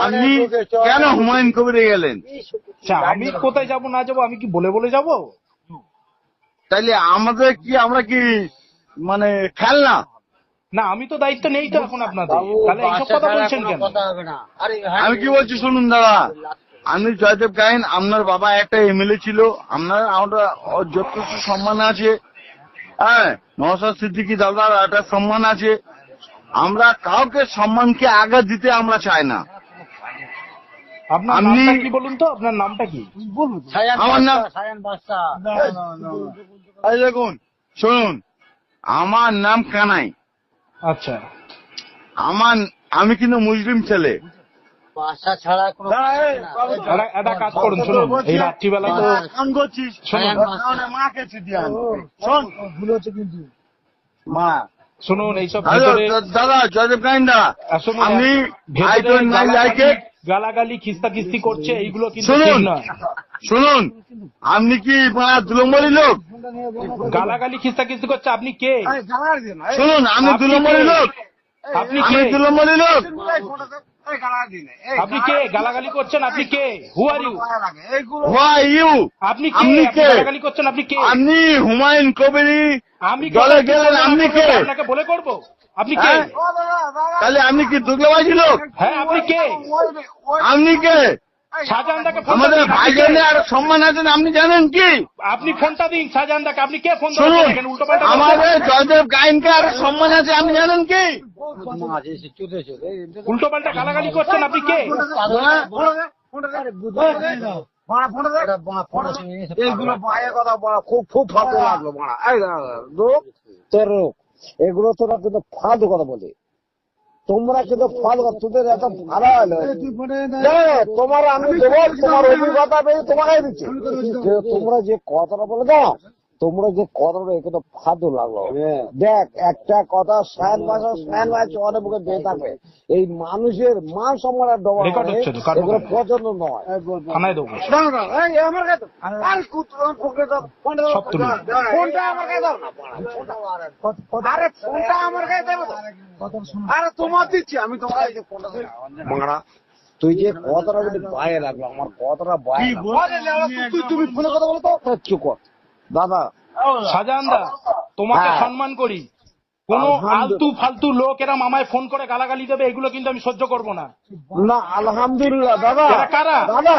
আপনি কেন হুমায়ুন কবিরে গেলেন? আমি কোথায় যাব না যাব, আমি কি বলে বলে যাব? তাইলে আমরা কি মানে খেলনা? না, আমি তো দায়িত্ব নেই তো এখন আপনাদের, তাহলে এইসব কথা বলছেন কেন? আমি কি বলছি শুনুন দাদা, আমি জয়দেব গায়েন, আপনার বাবা একটা এমএলএ ছিল, আমরা যথেষ্ট সম্মান আছে। হ্যাঁ, নওশাদ সিদ্দিকী দাদার একটা সম্মান আছে। আমরা কাউকে সম্মানকে আঘাত দিতে আমরা চাই না। আপনার আপনি নামটা কি বলুন তো, আপনার নামটা কি? আমার নাম এই দেখুন, শুনুন, আমার নাম কানাই। আচ্ছা, আমি কিন্তু মুসলিম ছেলে। বাসা ছাড়া কোনো একটা কাজ করুন, শুনুন, এই রাত্রিবেলা তো কাম করছিস, মাকে দিয়ে শোন, ভুল হচ্ছে কিন্তু মা। শুনুন, এইসব দাদা জয়দেব গাইন্দা, আপনি গালাগালি খিস্তাখিস্তি করছে, এইগুলো কিন্তু শুনুন ঠিক নয়। শুনুন, আপনি কি দুলম্বরী লোক? গালাগালি খিস্তাখিস্তি করছে, আপনি কে? শুনুন, আমি দুলম্বরী লোক, আপনি কে? দুলম্বরী লোক। আপনি কে গালাগালি করছেন? আপনি কে? হু আর ইউ? আপনি কে গালাগালি করছেন? আপনি কে? আপনি হুমায়ুন কবিরি আমি দলে গেলেন, আপনি কে? আপনাকে বলে করবো? আপনি কে? তাহলে আপনি কি দুর্গাবাজি লোক? হ্যাঁ, আপনি কে? আপনি কে? শাহজাহানদাকে ফোন আমাদের ভাইজানের আর সম্মান আছেন, আপনি জানেন কি? আপনি ফোনটা দিন শাহজাহানদাকে। আপনি কে ফোন শুনুন, দিচ্ছেন? উল্টো পাল্টা আমাদের জয়দেব গায়েনকে আর সম্মান আছে, আপনি জানেন কি? উল্টো পাল্টা গালাগালি করছেন, আপনি কে? এগুলো বাইরে কথা বলা খুব ফালতু লাগলো মারা। তোর এগুলো তোরা কিন্তু ফালতু কথা বলে, তোমরা কিন্তু ফালতু কথা, তোদের এত ভালো হলো। তোমার আমি দেবো, তোমার অভিজ্ঞতা পেয়ে তোমাকে দিচ্ছি। তোমরা যে কথাটা বলে দাও, তোমরা যে কথাটা কিন্তু ফালতু লাগলো। দেখ, একটা কথা সায়ন ভাই অনেক মুখে বেয়ে থাকবে, এই মানুষের মান সম্মানের ডবা এগুলো পছন্দ নয়। থানায় দেবো। আরে তোমার দিচ্ছি আমি, তোমার মারা তুই যে কথাটা যদি বাইরে লাগলো, আমার কথাটা বাইরে, তুমি ফোনে কথা বলো তো চুপ কর দাদা। শাহজাহানদা, তোমাকে সম্মান করি, কোন আলতু ফালতু লোক এরম আমায় ফোন করে গালাগালি দেবে, এগুলো কিন্তু আমি সহ্য করবো না। না আলহামদুলিল্লাহ দাদা। এরা কারা? দাদা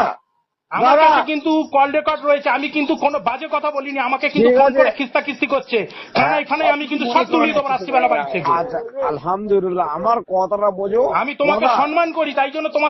আমার কাছে কিন্তু কল রেকর্ড রয়েছে, আমি কিন্তু কোনো বাজে কথা বলিনি। আমাকে কিন্তু ফোন করে খিস্তাখিস্তি করছে। এখানে আমি কিন্তু সব তুলিয়ে দেবো রাত্রিবেলা বাড়ি থেকে। আচ্ছা আলহামদুলিল্লাহ, আমার কথাটা বোঝো। আমি তোমাকে সম্মান করি, তাই জন্য তোমাকে